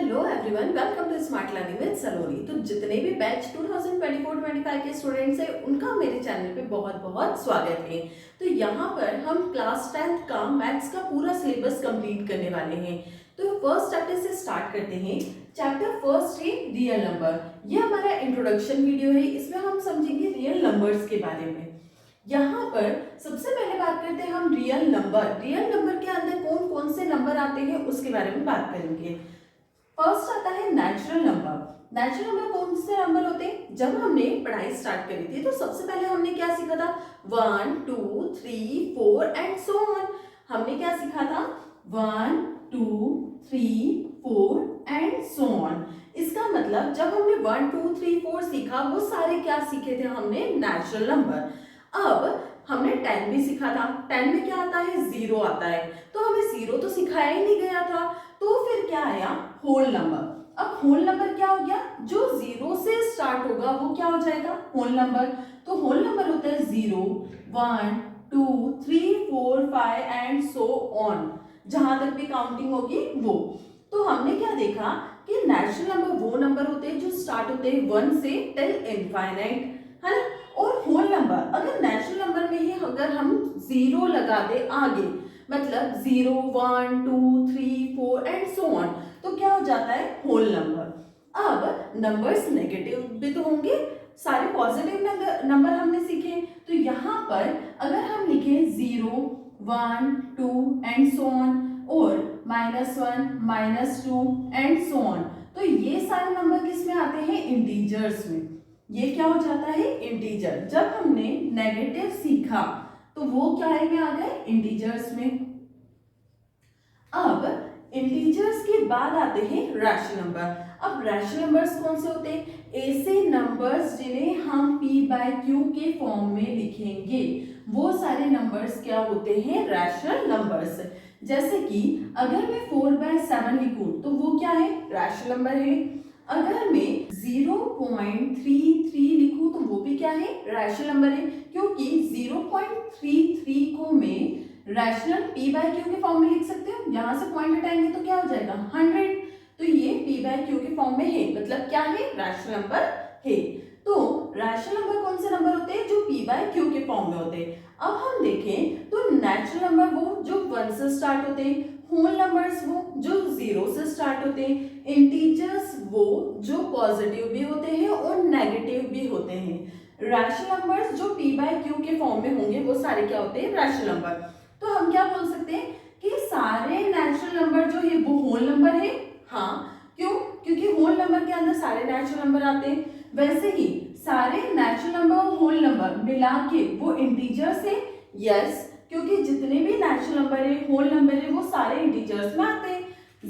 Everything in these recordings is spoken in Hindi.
Hello everyone, welcome to smart learning with Saloni. तो जितने भी बैच 2024-25 के स्टूडेंट्स हैं उनका मेरे चैनल पे बहुत बहुत स्वागत है। तो यहाँ पर हम क्लास 10th का मैथ्स का पूरा सिलेबस कंप्लीट करने वाले हैं। तो फर्स्ट चैप्टर से स्टार्ट करते हैं। चैप्टर फर्स्ट है रियल नंबर। ये हमारा इंट्रोडक्शन वीडियो है, इसमें हम समझेंगे रियल नंबर्स के बारे में। यहाँ पर सबसे पहले बात करते हैं हम रियल नंबर। रियल नंबर के अंदर कौन कौन से नंबर आते हैं उसके बारे में बात करेंगे। फर्स्ट आता है नेचुरल नंबर। नेचुरल नंबर कौन से नंबर होते हैं? जब हमने पढ़ाई स्टार्ट करी थी तो सबसे पहले हमने क्या सीखा था? 1 2 3 4 एंड सो ऑन। हमने क्या सीखा था? 1 2 3 4 एंड सो ऑन। इसका मतलब जब हमने 1 2 3 4 सीखा वो सारे क्या सीखे थे हमने? Natural number. अब हमने 10 भी सीखा था। 10 में क्या आता है? 0 आता है। तो हमें 0 तो सिखाया ही नहीं गया था, तो फिर क्या आया? Whole number. अब होल नंबर क्या हो गया? जो 0 से स्टार्ट होगा वो क्या हो जाएगा? Whole number. तो होल नंबर होता है 0 1 2 3 4 5 एंड सो ऑन, जहां तक भी काउंटिंग होगी वो। तो हमने क्या देखा कि नेचुरल नंबर वो नंबर होते हैं जो स्टार्ट होते हैं 1 से टिल इनफाइनाइट, है ना। और होल नंबर, अगर नेचुरल नंबर में ही अगर हम 0 लगा दे आगे, मतलब 0 1 2 3 4 एंड सो ऑन, तो क्या हो जाता है? Whole number. अब नंबर्स नेगेटिव भी तो होंगे, सारे पॉजिटिव नंबर हमने सीखे। तो यहाँ पर अगर हम लिखें 0 1 2 एंड सो ऑन और -1 -2 एंड सो ऑन, तो ये सारे नंबर किस में आते हैं? इंटीजर्स में। ये क्या हो जाता है? इंटीजर। जब हमने नेगेटिव सीखा तो वो क्या में आ गए? इंटीजर्स में। अब इंटीजर्स के बाद आते हैं रैशनल नंबर। अब रैशनल नंबर्स कौन से होते हैं? ऐसे नंबर्स जिन्हें हम p/q के फॉर्म में लिखेंगे, वो सारे नंबर्स क्या होते हैं? Rational numbers. जैसे कि अगर मैं 4/7 लिखूं तो वो क्या है? रैशनल नंबर है। अगर मैं 0.33 लिखूं तो वो भी क्या है? रैशनल नंबर है, क्योंकि 0.33 को मैं रैशनल p/q के फॉर्म में लिख सकते हो। यहां से पॉइंट हटाएंगे तो क्या हो जाएगा? 100। तो ये p/q के फॉर्म में है, मतलब क्या है? रैशनल नंबर है। तो रैशनल नंबर कौन से नंबर होते हैं? जो p/q के फॉर्म में होते हैं। अब हम देखें तो नेचुरल नंबर वो जो 1 से स्टार्ट होते हैं, होल नंबर्स वो जो 0 से स्टार्ट होते हैं, इंटीजर्स वो जो पॉजिटिव भी होते हैं और नेगेटिव भी होते हैं। रैशनल नंबर्स जो p/q के फॉर्म में होंगे वो सारे क्या होते हैं? Rational number. तो हम क्या बोल सकते हैं कि सारे नेचुरल नंबर जो है वो होल नंबर है। हाँ, क्यों? क्योंकि होल नंबर के अंदर सारे नेचुरल नंबर आते हैं। वैसे ही सारे नेचुरल नंबर और होल नंबर मिला के वो इंटीजर्स है। यस, क्योंकि जितने भी नेचुरल नंबर है, होल नंबर है, वो सारे इंटीजर्स में आते हैं।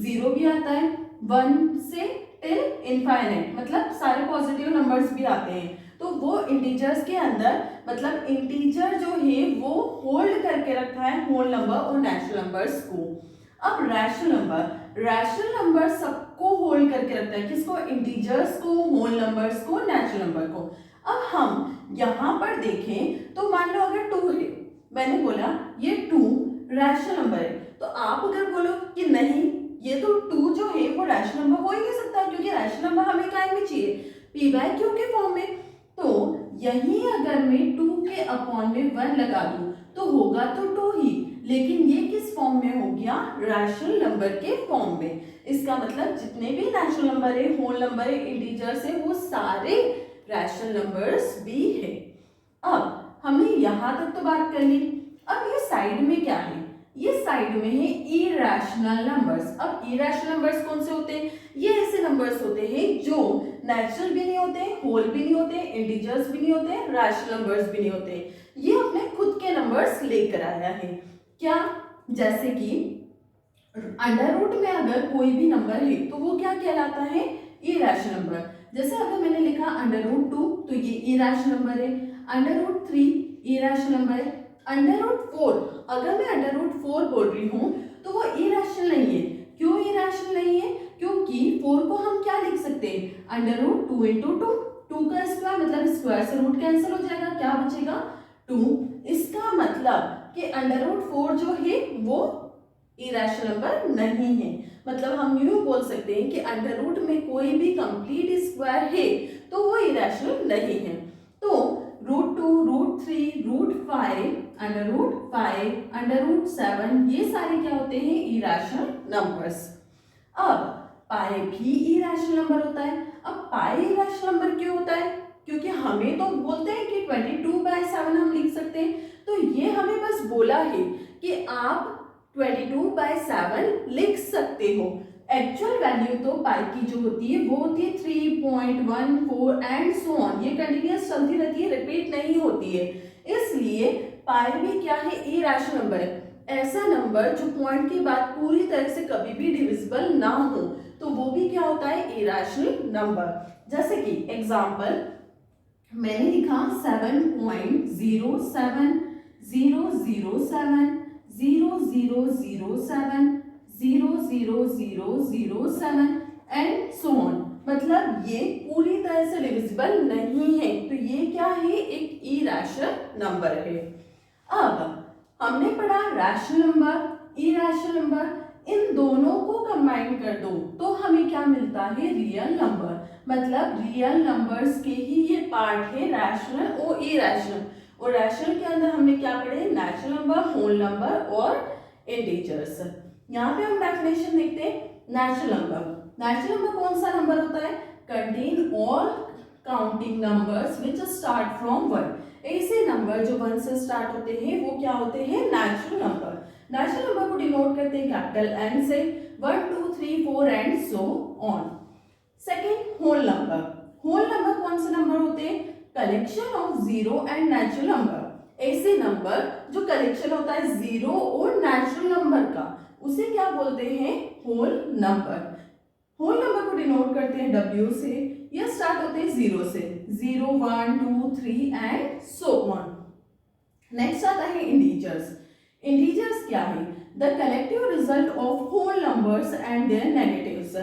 0 भी आता है, 1 से टिल इनफाइनाइट, मतलब सारे पॉजिटिव नंबर्स भी आते हैं। तो वो इंटीजर्स के अंदर, मतलब इंटीजर जो है वो होल्ड करके रखा है होल नंबर और नेचुरल नंबर्स को। अब रैशनल नंबर सबको होल्ड करके रखता है। किसको? इंटीजर्स को, होल नंबर्स को, नेचुरल नंबर को। अब हम यहाँ पर देखें तो मान लो अगर 2 है, मैंने बोला ये 2 रैशनल नंबर है, तो आप अगर बोलो कि नहीं ये तो 2 जो है वो रैशनल नंबर हो ही नहीं सकता, क्योंकि रैशनल नंबर हमें क्या में चाहिए? p/q के फॉर्म में। तो यही अगर मैं 2 के अपॉन में 1 लगा दूं तो होगा तो 2 ही, लेकिन ये किस फॉर्म में हो गया? रैशनल नंबर के फॉर्म में। इसका मतलब जितने भी नेचुरल नंबर है, होल नंबर है, इंटीजर्स है, वो सारे रैशनल नंबर्स भी है। अब हमने यहां तक तो बात कर ली। अब ये साइड में क्या है? ये साइड में है इरैशनल नंबर्स। अब इरैशनल नंबर्स कौन से होते हैं? ये ऐसे नंबर्स होते हैं जो नेचुरल भी नहीं होते, होल भी नहीं होते, इंटीजर्स भी नहीं होते, रैशनल नंबर्स भी नहीं होते। ये अपने खुद के नंबर्स लेकर आया है। क्या? जैसे कि अंडर रूट में अगर कोई भी नंबर है तो वो क्या कहलाता है? Irrational number. जैसे अगर मैंने लिखा अंडर रूट 2 तो ये इरैशनल नंबर है। अंडर रूट 3 इरैशनल नंबर है। अंडर रूट 4, अगर मैं अंडर रूट 4 बोल रही हूँ तो वो इरैशनल नहीं है। क्यों इरैशनल नहीं है? क्योंकि 4 को हम क्या लिख सकते हैं? अंडर रूट 2 इंटू 2, 2 का स्क्वायर, मतलब स्क्वायर से रूट कैंसिल हो जाएगा, क्या बचेगा? 2। इसका मतलब कि अंडर रूट 4 जो है वो इरैशनल नंबर नहीं है। मतलब हम यूं बोल सकते हैं कि अंडर रूट में कोई भी कंप्लीट स्क्वायर है तो वो इरेशनल नहीं है। तो √2, √3, √5, √5, √7 ये सारे क्या होते हैं, इरेशनल नंबर्स। अब पाई भी इरेशनल नंबर होता है। अब पाई इरेशनल नंबर क्यों होता है, क्योंकि हमें तो बोलते हैं कि 22/7 हम लिख सकते हैं, तो ये हमें बस बोला है कि आप 22/7 लिख सकते हो। एक्चुअल वैल्यू तो पाई की जो होती है वो होती है 3.14 एंड सो ऑन, ये कंटिन्यूअस चलती रहती है, रिपीट नहीं होती है। इसलिए पाई भी क्या है, इरेशनल नंबर है, ऐसा नंबर जो पॉइंट के बाद पूरी तरह से कभी भी डिविजिबल ना हो, तो वो भी क्या होता है, इरेशनल नंबर। जैसे कि एग्जांपल मैंने लिखा 7.07, 007, 0007, 00007 एंड सो ऑन, मतलब ये पूरी तरह से डिविजिबल नहीं है, तो ये क्या है, एक इरेशनल नंबर है। अब हमने पढ़ा रैशनल नंबर, इरेशनल नंबर, इन दोनों को कंबाइन कर दो तो हमें क्या मिलता है, रियल नंबर। मतलब रियल नंबर्स के ही ये पार्ट है, रैशनल और इरेशनल। और रैशनल के अंदर हमने क्या पढ़े, नेचुरल नंबर, होल नंबर और इंटीजर्स। यहाँ पे हम डेफिनेशन देखते हैं। नेचुरल नंबर कौन सा नंबर होता है, contain all counting numbers which start from 1। ऐसे नंबर जो 1 से स्टार्ट होते हैं वो क्या होते हैं, नेचुरल नंबर। नेचुरल नंबर को डिनोट करते हैं कैपिटल एन से, 1 2 3 4 and so on. Second, whole number कौन से नंबर होते हैं, collection of zero and natural number. ऐसे नंबर जो कलेक्शन होता है जीरो और नेचुरल नंबर का, उसे क्या बोलते हैं, होल नंबर। होल नंबर को डिनोट करते हैं W से, या स्टार्ट होते हैं 0 से, 0 1 2 3 एंड सो ऑन। नेक्स्ट आता है इंटीजर्स। इंटीजर्स क्या है, the collective result of whole numbers and their negatives.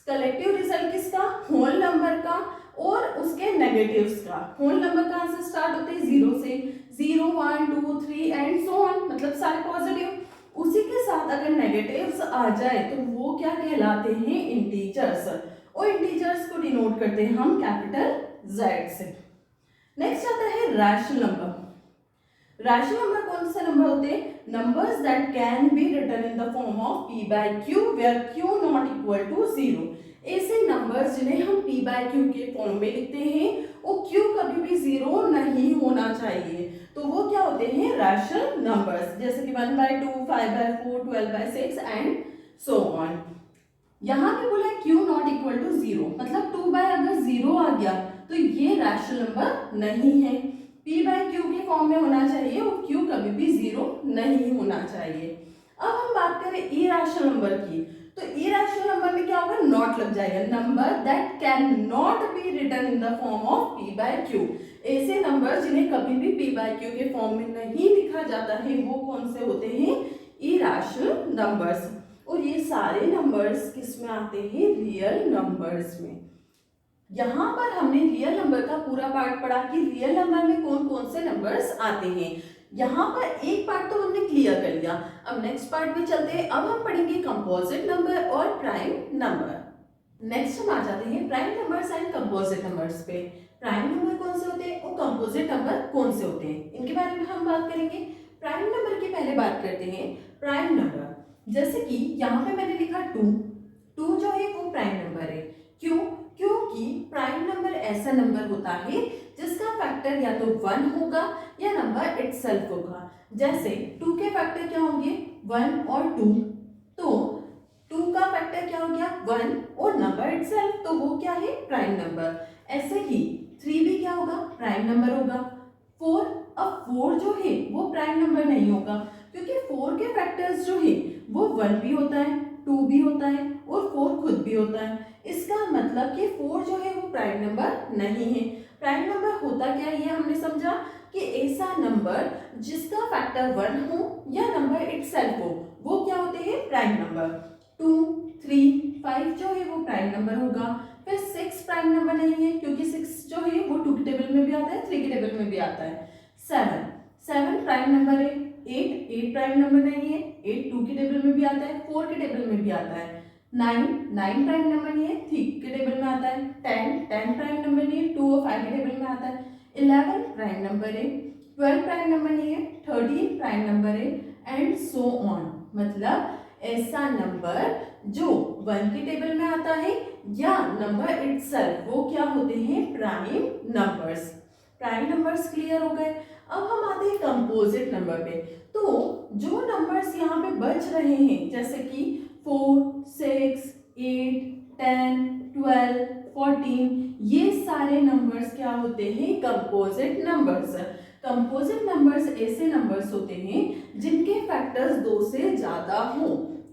Collective result किसका, होल नंबर का और उसके नेगेटिव्स का। होल नंबर कहाँ से स्टार्ट होते हैं, 0 से, 0 1 2 3 एंड सो ऑन, मतलब सारे पॉजिटिव। उसी के साथ अगर नेगेटिव्स आ जाए तो वो क्या कहलाते हैं, इंटीजर्स। और इंटीजर्स को डिनोट करते हैं हम कैपिटल Z से। नेक्स्ट आता है रैशनल नंबर। रैशनल नंबर कौन से नंबर होते हैं, numbers that can be written in the form of p/q where q not equal to 0। ऐसे नंबर्स जिन्हें हम p/q के फॉर्म में लिखते हैं और q कभी भी 0 नहीं होना चाहिए, तो वो क्या होते हैं, रैशनल नंबर्स। जैसे कि 1/2, 5/4, 12/6 एंड सो ऑन। यहाँ पे बोला है q नॉट इक्वल टू 0, मतलब 2 अगर 0 आ गया तो ये रैशनल नंबर नहीं है, p/q के फॉर्म में होना चाहिए और q कभी भी 0 नहीं होना चाहिए। अब हम बात करें इरेशनल नंबर की, तो इरेशनल नंबर में क्या होगा, नॉट लग जाएगा, number that can not be written in the form of p/q। ऐसे नंबर जिन्हें कभी भी p/q के फॉर्म में नहीं लिखा जाता है वो कौन से होते हैं, इरेशनल नंबर्स। और ये सारे नंबर्स किस में आते हैं, रियल नंबर्स में। यहाँ पर हमने रियल नंबर का पूरा पार्ट पढ़ा कि रियल नंबर में कौन कौन से नंबर्स आते हैं। यहाँ पर एक पार्ट तो हमने क्लियर कर लिया, अब नेक्स्ट पार्ट में चलते हैं। अब हम पढ़ेंगे कंपोजिट नंबर और प्राइम नंबर। नेक्स्ट हम आ जाते हैं prime numbers and composite numbers पे। प्राइम नंबर कौन से होते हैं और कंपोजिट नंबर कौन से होते हैं, इनके बारे में हम बात करेंगे। प्राइम नंबर की पहले बात करते हैं। प्राइम नंबर जैसे कि यहाँ पे मैंने लिखा 2 जो है वो प्राइम नंबर है। क्यों, क्योंकि प्राइम नंबर ऐसा नंबर होता है जिसका फैक्टर या तो 1 होगा या नंबर इटसेल्फ होगा। जैसे 2 के फैक्टर क्या होंगे, 1 और 2, तो 2 का फैक्टर क्या हो गया, 1 और नंबर इटसेल्फ, तो वो क्या है, प्राइम नंबर। ऐसे ही 3 भी क्या होगा, प्राइम नंबर होगा। 4, अब 4 जो है वो प्राइम नंबर नहीं होगा क्योंकि 4 के फैक्टर्स जो है वो 1 भी होता है, 2 भी होता है और 4 खुद भी होता है। इसका मतलब कि 4 जो है वो प्राइम नंबर नहीं है। प्राइम नंबर होता क्या है, ये हमने समझा कि ऐसा नंबर जिसका फैक्टर 1 हो या नंबर इटसेल्फ हो वो क्या होते हैं, प्राइम नंबर। 2 3 5 जो है वो प्राइम नंबर होगा। फिर 6 प्राइम नंबर नहीं है क्योंकि 6 जो है वो 2 के टेबल में भी आता है, 3 के टेबल में भी आता है। 7 प्राइम नंबर है। 8 प्राइम नंबर नहीं है, 8 2 के टेबल में भी आता है, 4 के टेबल में भी आता है। 9 प्राइम नंबर नहीं है, 3 के टेबल में आता है। 10 प्राइम नंबर नहीं है, 2 और 5 के टेबल में आता है। 11 प्राइम नंबर है, 12 प्राइम नंबर नहीं है, 13 प्राइम नंबर है, एंड सो ऑन। मतलब ऐसा नंबर जो 1 के टेबल में आता है या नंबर इटसेल्फ, वो क्या होते हैं? Prime numbers. Prime numbers clear हो गए। अब हम आते हैं कंपोजिट नंबर पे। तो जो नंबर्स यहाँ पे बच रहे हैं, जैसे कि 4, 6, 8, 10, 12, 14, ये सारे नंबर्स क्या होते हैं? Composite numbers. कंपोजिट नंबर्स ऐसे नंबर्स होते हैं जिनके फैक्टर्स 2 से ज्यादा हो।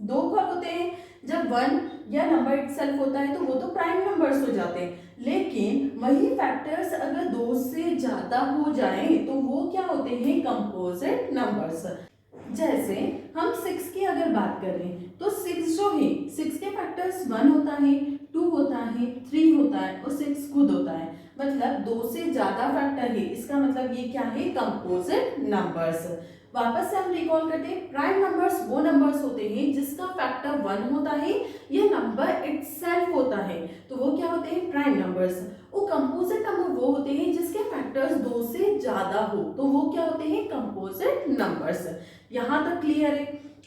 2 कब होते हैं? जब 1 या नंबर इटसेल्फ होता है तो वो तो प्राइम नंबर्स हो जाते हैं, लेकिन वही फैक्टर्स अगर 2 से ज्यादा हो जाए तो वो क्या होते हैं? Composite numbers. जैसे हम 6 की अगर बात करें तो 6 जो है, 6 के फैक्टर्स 1 होता है, 2 होता है, 3 होता है और 6 खुद होता है। मतलब 2 से ज्यादा फैक्टर है, इसका मतलब ये क्या है? Composite numbers. वापस से हम रिकॉल करते हैं, प्राइम नंबर्स वो नंबर्स होते हैं जिसका फैक्टर 1 होता है, ये नंबर इटसेल्फ होता है, तो वो क्या होते हैं? Prime numbers. वो कंपोजिट नंबर वो होते हैं जिसके फैक्टर्स 2 से ज्यादा हो, तो वो क्या होते हैं? Composite numbers. यहां तक क्लियर है।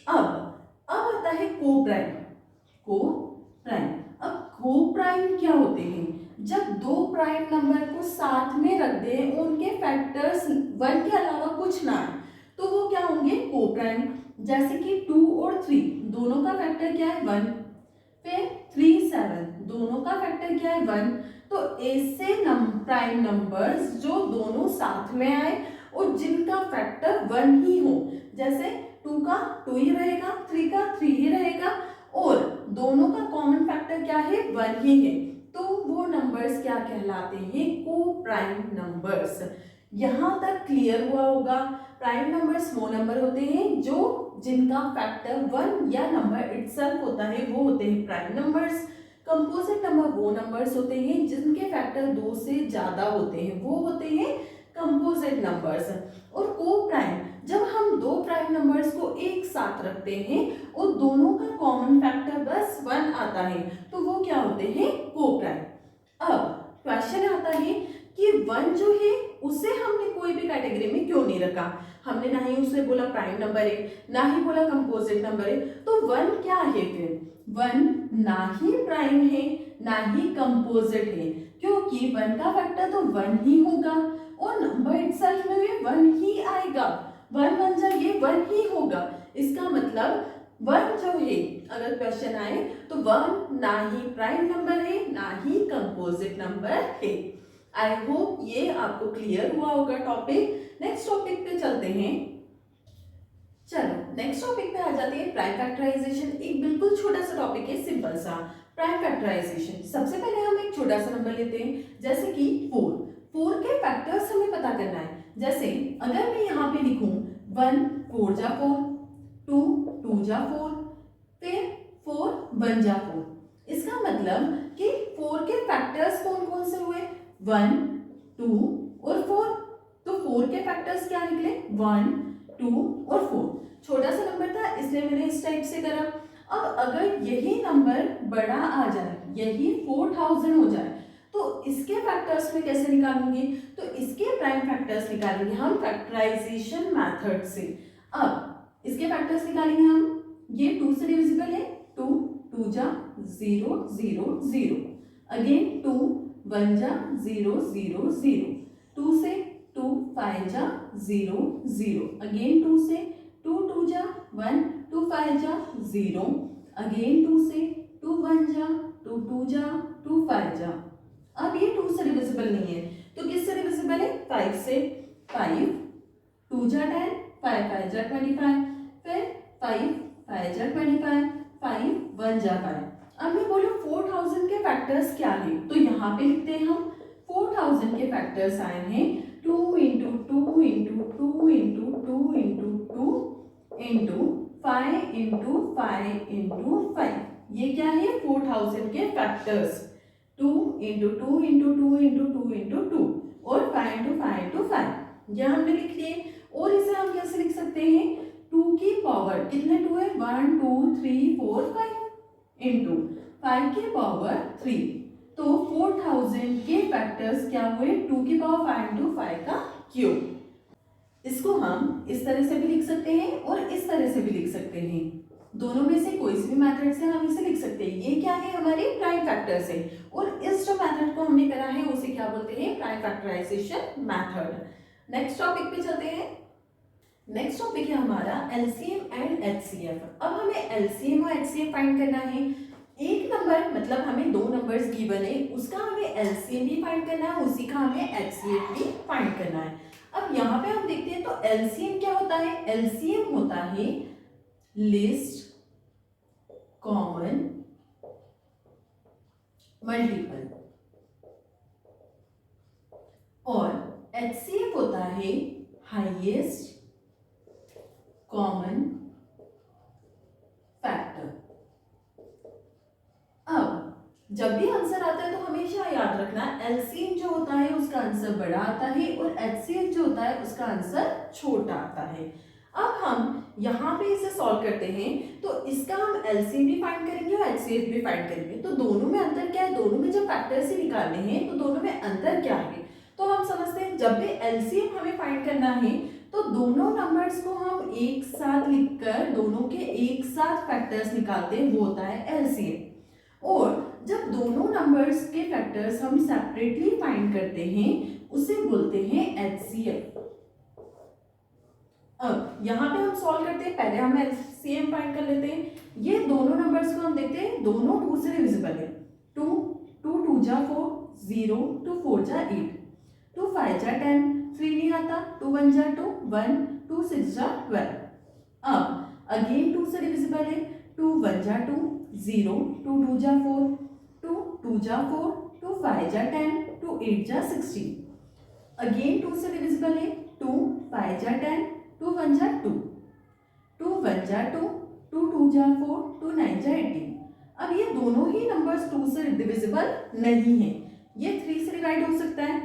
अब आता है को प्राइम। को प्राइम। अब को प्राइम क्या होते हैं? जब 2 प्राइम नंबर को साथ में रख दें, उनके फैक्टर्स 1 के अलावा कुछ ना है, तो वो क्या होंगे? को प्राइम। जैसे कि 2 और 3 दोनों का फैक्टर क्या है? 1। फिर 3, 7 दोनों का फैक्टर क्या है? 1। तो ऐसे प्राइम नंबर्स जो दोनों साथ में आए और जिनका फैक्टर 1 ही हो, जैसे 2 का 2 ही रहेगा, 3 का 3 ही रहेगा और दोनों का कॉमन फैक्टर क्या है? 1 ही है, तो वो नंबर्स क्या कहलाते हैं? को प्राइम नंबर्स। यहां तक क्लियर हुआ होगा। प्राइम नंबर्स वो नंबर होते हैं जो जिनका फैक्टर 1 या नंबर इटसेल्फ होता है, वो होते हैं प्राइम नंबर्स। कंपोजिट नंबर वो नंबर्स होते हैं जिनके फैक्टर 2 से ज्यादा होते हैं, वो होते हैं कंपोजिट नंबर्स। और को प्राइम, जब हम 2 प्राइम नंबर्स को एक साथ रखते हैं और दोनों का कॉमन फैक्टर बस 1 आता है, तो वो क्या होते हैं? को प्राइम। अब क्वेश्चन आता है कि 1 जो है उसे हमने कोई भी कैटेगरी में क्यों नहीं रखा? हमने ना ही उसे बोला प्राइम नंबर है, ना ही बोला कंपोजिट नंबर है, तो 1 क्या है फिर? 1 ना ही प्राइम है, ना ही कंपोजिट है, क्योंकि 1 का फैक्टर तो 1 ही होगा और नंबर इटसेल्फ में भी 1 ही आएगा। 1 1 जा ये 1 ही होगा। इसका मतलब 1 जो है, अगर क्वेश्चन आए तो 1 ना ही प्राइम नंबर है, ना ही कंपोजिट नंबर है। आई होप ये आपको क्लियर हुआ होगा टॉपिक। नेक्स्ट टॉपिक पे चलते हैं। चलो नेक्स्ट टॉपिक पे आ जाते हैं, प्राइम फैक्टराइजेशन। एक बिल्कुल छोटा सा टॉपिक है, सिंपल सा प्राइम फैक्टराइजेशन। सबसे पहले हम एक छोटा सा नंबर लेते हैं, जैसे कि 4 के फैक्टर्स हमें पता करना है। जैसे अगर मैं यहाँ पे लिखूं 1 4 जा 4, 2 2 जा 4, फिर 4 1 जा 4, इसका मतलब कि 4 के फैक्टर्स कौन कौन से हुए? 1 2 और 4। तो 4 के फैक्टर्स क्या निकले? 1 2 और 4। छोटा सा नंबर था इसलिए मैंने इस टाइप से करा। अब अगर यही नंबर बड़ा आ जाए, यही 4000 हो जाए, तो इसके फैक्टर्स में कैसे निकालेंगे? तो इसके प्राइम फैक्टर्स निकालेंगे हम फैक्टराइजेशन मेथड से। अब इसके फैक्टर्स निकालेंगे हम, ये 2 से डिविजिबल है, 2 2 जा 0 0 0, अगेन 2 1 जा 0 0 0, 2 से 2 5 जा 0 0, अगेन 2 से 2 2 जा 1, 2 5 जा 0, अगेन 2 से 2 1 जा 2 2 जा 2 5 जा। अब ये 2 से डिविजिबल नहीं है, तो किससे डिविजिबल है? 5 से। 5 2 जा 10, 5 5 जा 25, फिर 5 5 जा 25, 5 1 जा 5। अब मैं बोलूं 4000 के फैक्टर्स क्या है, तो यहाँ पे लिखते हैं हम 4000 के फैक्टर्स आए हैं 2 into 2 into 2 into 2 into 2 into 5 into 5 into 5। ये क्या है? 4000 के factors. 2 into 2 into 2 into 2 into 2 और 5 इंटू 5 इंटू 5। यह हमने लिख लिए। और इसे हम कैसे लिख सकते हैं? 2 की पावर कितने 2 है? 1 2 3 4 5। इंटू 5 की पावर 3। तो 4000 के फैक्टर्स क्या हुए, 2 की पावर 5 इंटू 5 का क्यूब। इसको हम इस तरह से भी लिख सकते हैं और इस तरह से भी लिख सकते हैं, दोनों में से कोई सी भी मेथड से हम इसे लिख सकते हैं। ये क्या है, हमारे प्राइम फैक्टर्स है, और इस जो मेथड को हमने करा है उसे क्या बोलते हैं, prime factorization method. Next topic पे चलते हैं। नेक्स्ट टॉपिक है हमारा एलसीएम एंड एचसीएफ। अब हमें एलसीएम और एचसीएफ फाइंड करना है। एक नंबर मतलब हमें दो नंबर्स गिवन है, उसका हमें एलसीएम भी फाइंड करना है, उसी का हमें एचसीएफ भी फाइंड करना है। अब यहाँ पे हम देखते हैं तो एलसीएम क्या होता है, एलसीएम होता है लिस्ट कॉमन मल्टीपल, और एचसीएफ होता है हाईएस्ट कॉमन फैक्टर। अब जब भी आंसर आता है तो हमेशा याद रखना एलसीएम जो होता है उसका आंसर बड़ा आता है और एचसीएफ जो होता है उसका आंसर छोटा आता है। अब हम यहाँ पे इसे सॉल्व करते हैं तो इसका हम एलसीएम भी फाइंड करेंगे और एचसीएफ भी फाइंड करेंगे। तो दोनों में अंतर क्या है, दोनों में जब फैक्टर्स ही निकालने हैं तो दोनों में अंतर क्या है, तो हम समझते हैं जब भी एलसीएम हमें फाइंड करना है तो दोनों नंबर्स को हम एक साथ लिखकर दोनों के एक साथ फैक्टर्स निकालते हैं, वो होता है एलसीएम। और जब दोनों नंबर्स के फैक्टर्स हम सेपरेटली फाइंड करते हैं उसे बोलते हैं एचसीएफ। अब यहाँ पे हम सॉल्व करते हैं, पहले हम एलसीएम फाइंड कर लेते हैं। ये दोनों नंबर्स को हम देखते हैं, दोनों 2 से डिविजिबल है। 2 2 2 जा 4, 0 2 4 जा 8, 2 5 जा 10, 3 नहीं आता, 2 1 जा 2, 1 2 6 जा 12। अब अगेन 2 से डिविजिबल है, 2 1 जा 2, 0 2 2 जा 4, 2 2 जा 4, 2 5 जा 10, 2 8 जा 16। अगेन 2 से डिविजिबल है, 2 5 जा 10, 2 1 जा 2, 2 1 जा 2, 2 2 जा 4, 2 9 जा 18। अब ये दोनों ही नंबर्स 2 से डिविजिबल नहीं है, ये 3 से डिवाइड हो सकता है।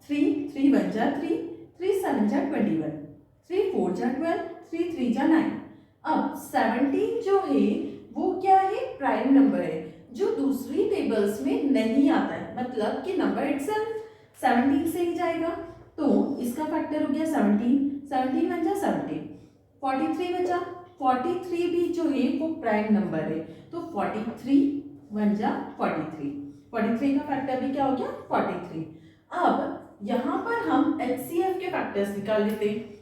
3 3 1 जा 3, 3 7 जा 21, 3 4 जा 12, 3 3 जा 9। अब 17 जो है वो क्या है, प्राइम नंबर है जो दूसरी टेबल्स में नहीं आता है, मतलब कि नंबर इटसेल्फ 17 से ही जाएगा। तो इसका फैक्टर हो गया 17, 17 1 जा 17, 43 बचा, 43 भी जो है वो प्राइम नंबर है, तो 43 1 जा 43, 43 का फैक्टर भी क्या हो गया 43। अब यहाँ पर हम एचसीएफ के फैक्टर्स निकाल लेते हैं।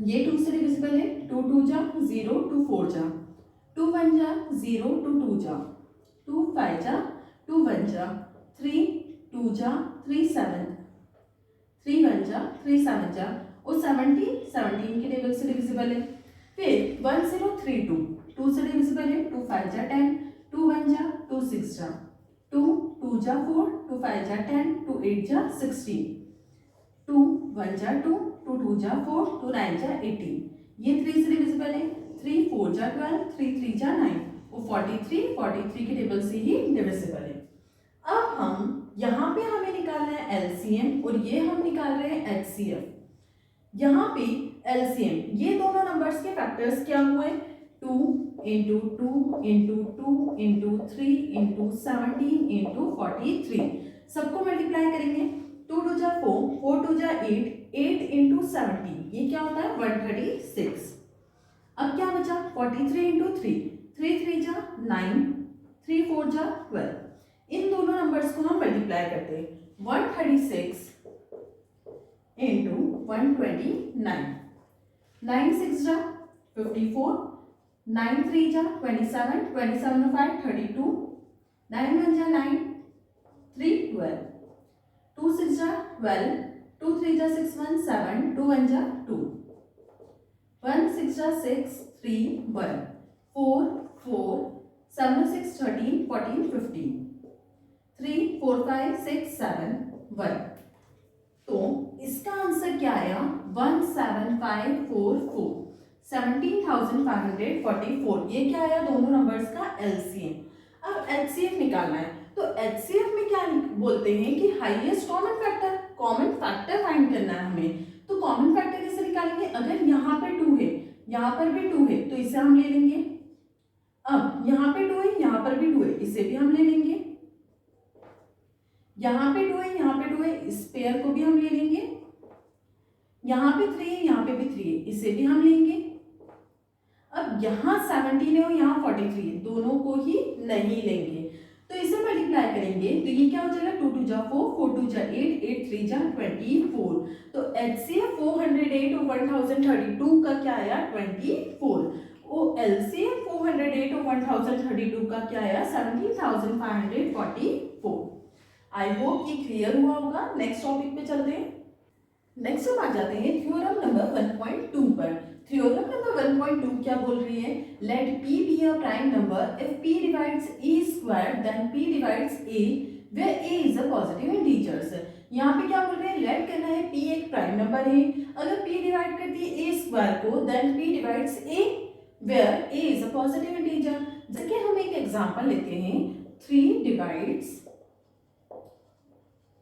ये 2 से डिविजिबल है, 2 2 जा 0, 2 4 जा, 2 1 जा 0, 2 2 जा, 2 5 जा, 2 1 जा, 3 2 जा 3 7, 3 1 जा 3 7 जा, और 17 के टेबल से डिविजिबल है। फिर 1 0 3 2, 2 से डिविजिबल है, 2 5 जा 10, 2 1 जा 2 6 जा, 2 2 जा 4, 2 5 जा 10, 2 8 जा 16, 2 1 जा 2, 2 2 जा 4, 2 9 जा 18। ये 3 से डिविजिबल है, 3 4 जा 12, 3 3 जा 9, और 43 के टेबल से ही डिविजिबल है। अब हम यहाँ पे हमें निकालना है एलसीएम और ये हम निकाल रहे हैं एचसीएफ। यहाँ पे एलसीएम ये दोनों नंबर्स के फैक्टर्स क्या हुए, 2 into 2 into 2 into 3 into 17 into 43। सबको मल्टीप्लाई करेंगे, 2 2 जा 4, 4 2 जा 8, 8 इंटू 17 ये क्या होता है 136। अब क्या बचा 43 इंटू 3, 3 3 जा 9, 3 4 जा 12। इन दोनों नंबर्स को हम मल्टीप्लाई करते हैं, 136 इंटू 129, 9 6 जा 54, 9 3 जा 27, 27 5 32, 9 1 जा 9, 3 12, 2 6 जा 12, 2 3 जा 6 1 7, 2 1 जा 2, 1 6 जा 6 3 1, 4 4, 7 6 13 14 15, 3 4 5 6 7 1। तो इसका आंसर क्या आया 17544, 17,544। ये क्या आया दोनों नंबर्स का एलसीएम। अब एचसीएफ निकालना है, तो एचसीएफ में क्या बोलते हैं कि highest common factor, common factor find करना है हमें। तो कॉमन फैक्टर कैसे निकालेंगे, अगर यहाँ पे 2 है यहाँ पर भी 2 है तो इसे हम ले लेंगे। अब यहाँ पे 2 है पर भी 2 है, इसे भी हम ले लेंगे। यहाँ पे 2 है, यहाँ पे 2 है, इस पेयर को भी हम ले लेंगे। यहाँ पे 3 है, यहाँ पे भी 3 है, इसे भी हम लेंगे। अब यहाँ 17 है और यहाँ 43 है, दोनों को ही नहीं लेंगे। तो इसे मल्टीप्लाई करेंगे तो ये क्या हो जाएगा, 2 2 जा 4, 4 2 जा 8, 8 3 जा 24। तो HCF 408 और 1032 का क्या आया, 24। और LCM 408 और 1032 का क्या आया, 17,544। आई होप ये क्लियर हुआ होगा। नेक्स्ट टॉपिक पे चलते हैं। नेक्स्ट हम आ जाते हैं थ्योरम नंबर 1.2 पर। थ्योरम नंबर 1.2 क्या बोल रही है, late P be a prime number if P divides A square then P divides A where A is a positive integers। यहाँ पे क्या बोल रहे हैं, लेट करना है P एक प्राइम नंबर है, अगर P डिवाइड करती है A स्क्वायर को then P divides A where A is a positive integer। जैसे हम एक एग्जांपल लेते हैं, 3 divides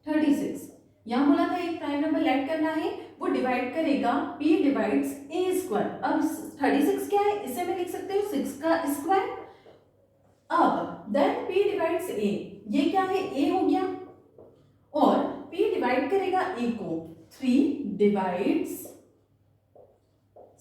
36। यहाँ बोला था एक प्राइम नंबर लेट करना है, वो डिवाइड करेगा P डिवाइड्स A स्क्वायर। अब 36 क्या है, इसे मैं लिख सकती हूँ 6 का स्क्वायर। अब देन P डिवाइड्स A, ये क्या है, A हो गया, और P डिवाइड करेगा A को, 3 डिवाइड्स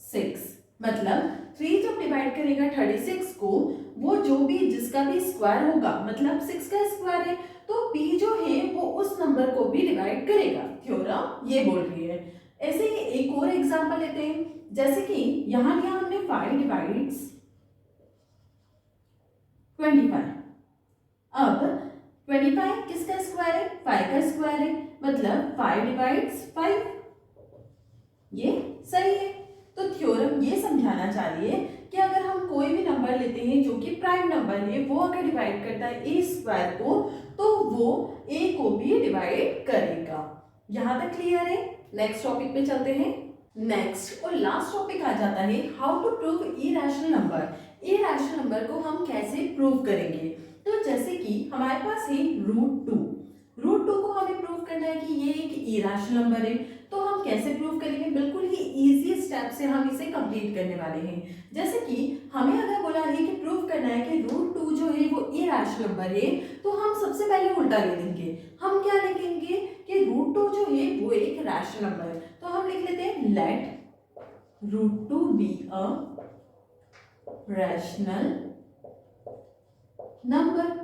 6, मतलब 3 जब डिवाइड करेगा 36 को, वो जो भी जिसका भी स्क्वायर होगा, मतलब 6 का स्क्वायर है, तो P जो है वो उस नंबर को भी डिवाइड करेगा। थ्योरम ये बोल रही है। ऐसे ही एक और एग्जांपल लेते हैं, जैसे कि यहां लिया हमने 5 डिवाइड्स 25। अब 25 किसका स्क्वायर है, 5 का स्क्वायर है, मतलब 5 डिवाइड्स 5, ये सही है। तो थ्योरम ये समझाना चाह रही है कि अगर हम कोई भी नंबर लेते हैं जो कि प्राइम नंबर है, वो अगर डिवाइड करता है ए स्क्वायर को, तो वो ए को भी डिवाइड करेगा। यहां तक क्लियर है। नेक्स्ट टॉपिक पे चलते हैं। नेक्स्ट और लास्ट टॉपिक आ जाता है how to prove irrational number. Irrational number को हम कैसे प्रूव करेंगे। तो जैसे कि हमारे पास है रूट टू को हमें प्रूव करना है कि ये एक इरैशनल नंबर है। तो हम कैसे प्रूव करेंगे, बिल्कुल ही इजी स्टेप से हम इसे कंप्लीट करने वाले हैं। जैसे कि हमें अगर बोला है कि प्रूव करना है कि रूट टू जो है वो इरैशनल नंबर है, तो हम सबसे पहले उल्टा ले लेंगे। हम क्या लिखेंगे कि रूट टू जो है वो एक रैशनल नंबर है। तो हम लिख लेते हैं let root two be a rational number.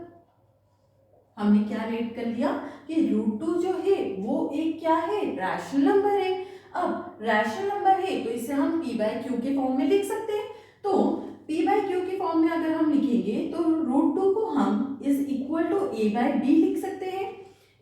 हमने क्या रेट कर लिया कि रूट टू जो है वो एक क्या है, रैशनल नंबर है। अब रैशनल नंबर है तो इसे हम p बाय क्यू के फॉर्म में लिख सकते हैं। तो p बाय क्यू के फॉर्म में अगर हम लिखेंगे तो रूट टू को हम is equal to a by b लिख सकते हैं,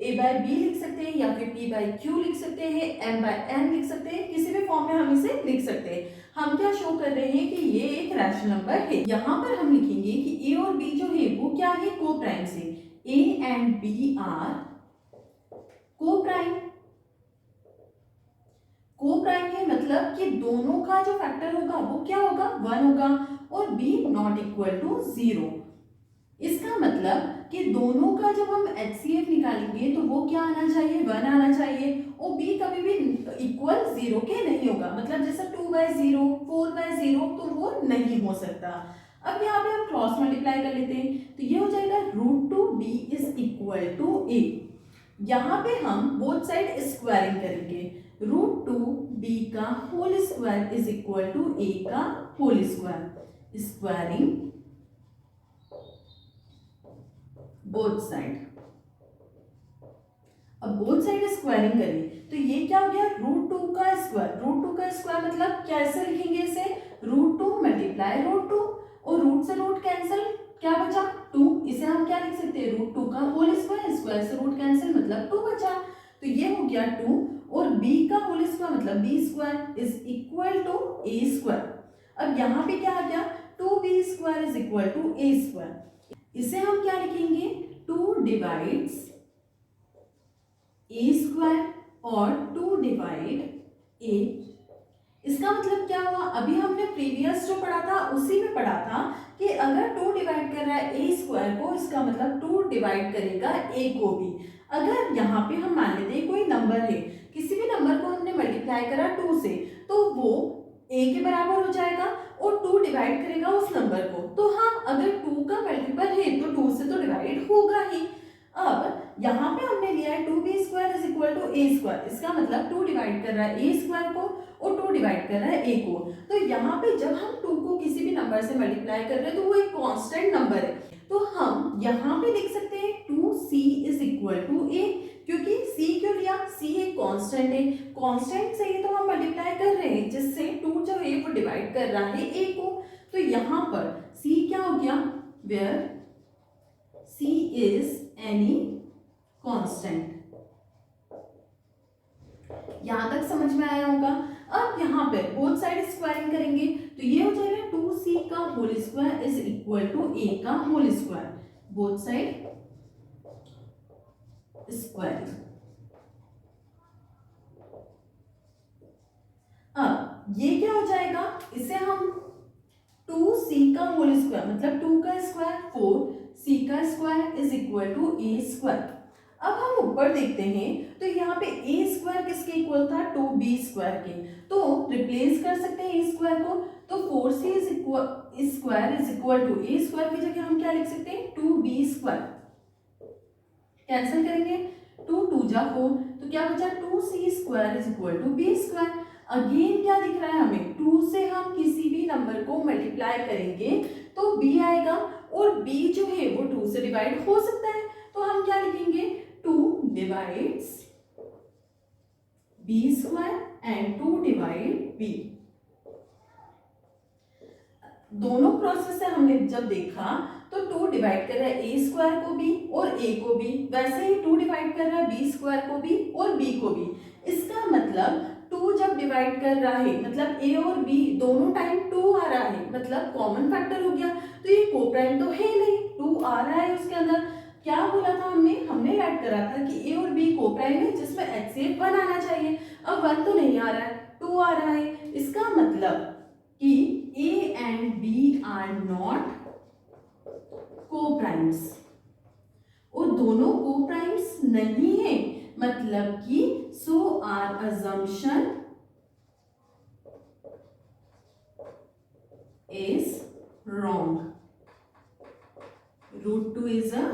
a बाय b लिख सकते हैं, या फिर p बाय q लिख सकते हैं, m बाय n लिख सकते हैं, किसी भी फॉर्म में हम इसे लिख सकते हैं। हम क्या शो कर रहे हैं कि ये एक रैशनल नंबर है। यहाँ पर हम लिखेंगे कि a और b जो है वो क्या है, को प्राइम से। A and B are co-prime। Co-prime है मतलब कि दोनों का जो फैक्टर होगा वो क्या होगा, 1 होगा, और B नॉट इक्वल टू 0। इसका मतलब कि दोनों का जब हम HCF निकालेंगे तो वो क्या आना चाहिए, 1 आना चाहिए, और B कभी भी इक्वल 0 के नहीं होगा। मतलब जैसे 2/0, 4/0 तो वो नहीं हो सकता। अब यहाँ पे हम क्रॉस मल्टीप्लाई कर लेते हैं, तो ये हो जाएगा root two b is equal to a. यहाँ पे हम बोथ साइड स्क्वायरिंग करेंगे, रूट टू बी का whole square is equal to a का whole square, squaring both side. अब बोथ साइड स्क्वायरिंग करें तो ये क्या हो गया, रूट टू का स्क्वायर। रूट टू का स्क्वायर मतलब कैसे लिखेंगे इसे, root two multiply root two, और रूट से रूट कैंसिल, क्या बचा 2। इसे हम क्या लिख सकते हैं, रूट टू का होल स्क्वायर, स्क्वायर से रूट कैंसिल मतलब 2 बचा। तो ये हो गया 2, और b का होल स्क्वायर मतलब b square is equal to a square. अब यहाँ पे क्या आ गया, 2b square is equal to a square. इसे हम क्या लिखेंगे, 2 डिवाइड्स a स्क्वायर और 2 डिवाइड a। इसका मतलब क्या हुआ, अभी हमने प्रीवियस जो पढ़ा था उसी में पढ़ा था कि अगर 2 डिवाइड कर रहा है a स्क्वायर को, इसका मतलब 2 डिवाइड करेगा a को भी। अगर यहाँ पे हम मान लेते हैं कोई नंबर है, किसी भी नंबर को हमने मल्टीप्लाई करा 2 से, तो वो a के बराबर हो जाएगा और 2 डिवाइड करेगा उस नंबर को। तो हाँ, अगर 2 का मल्टीपल है तो 2 से तो डिवाइड होगा ही। अब यहाँ पे हमने लिया है 2b² is equal to a square, इसका मतलब 2 डिवाइड कर रहा है a स्क्वायर को और 2 डिवाइड कर रहा है a को। तो यहाँ पे जब हम 2 को किसी भी नंबर से मल्टीप्लाई कर रहे हैं तो वो एक कांस्टेंट नंबर है, तो हम यहाँ पे लिख सकते हैं 2c is equal to a, क्योंकि c क्यों लिया, c एक कांस्टेंट है, कांस्टेंट से ही तो हम मल्टीप्लाई कर रहे हैं जिससे 2 जो है वो डिवाइड कर रहा है a को। तो यहाँ पर c क्या हो गया, where c is any constant. यहां तक समझ में आया होगा। अब यहाँ पे बोथ साइड स्क्वायरिंग करेंगे तो ये हो जाएगा 2c का whole square is equal to a का whole square, both side squaring. अब ये क्या हो जाएगा, इसे हम 2c का होल स्क्वायर मतलब 2 का स्क्वायर 4, c का square is equal to a square. अब हम ऊपर देखते हैं तो यहाँ पे a स्क्वायर किसके इक्वल था, 2b स्क्वायर के, तो रिप्लेस कर सकते हैं a स्क्वायर को। तो 4c square is equal to a square की जगह हम क्या लिख सकते हैं, 2b स्क्वायर। कैंसिल करेंगे, 2 2 जा 4, तो क्या बचा 2c square is equal to b square. Again क्या दिख रहा है हमें, 2 से हम किसी भी नंबर को मल्टीप्लाई करेंगे तो b आएगा और b जो है वो 2 से डिवाइड हो सकता है, तो हम क्या लिखेंगे 2 divides b square and 2 divide b। दोनों प्रोसेस से हमने जब देखा तो 2 डिवाइड कर रहा है a स्क्वायर को भी और a को भी, वैसे ही 2 डिवाइड कर रहा है b स्क्वायर को भी और b को भी। इसका मतलब 2 जब डिवाइड कर रहा है मतलब a और b दोनों टाइम 2 आ रहा है, मतलब कॉमन फैक्टर हो गया, तो ये कोप्राइम तो है नहीं, 2 आ रहा है उसके अंदर। क्या बोला था हमने ऐड करा था कि a और b कोप्राइम है जिसमें HCF 1 आना चाहिए। अब 1 तो नहीं आ रहा है, 2 आ रहा है, इसका मतलब कि a and b are not co-primes, और दोनों co-primes नहीं है, मतलब कि so our assumption is wrong. Root 2 is a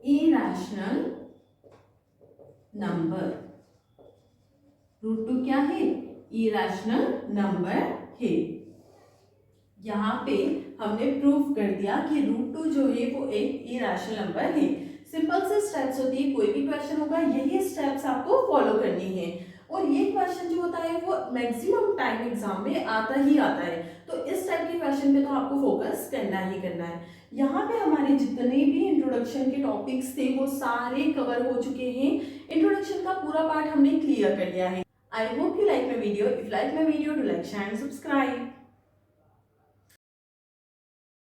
irrational number. Root 2 क्या है, इरेशनल नंबर है। यहाँ पे हमने प्रूफ कर दिया कि रूट 2 जो है वो एक इरेशनल नंबर है। सिंपल से स्टेप्स होती है, कोई भी क्वेश्चन होगा यही स्टेप्स आपको फॉलो करनी है, और ये क्वेश्चन जो होता है वो मैक्सिमम टाइम एग्जाम में आता ही आता है, तो इस टाइप के क्वेश्चन पे तो आपको फोकस करना ही करना है। यहाँ पे हमारे जितने भी इंट्रोडक्शन के टॉपिक्स थे वो सारे कवर हो चुके हैं, इंट्रोडक्शन का पूरा पार्ट हमने क्लियर कर लिया है। I hope you like my video. If you like my video, do like, share and subscribe.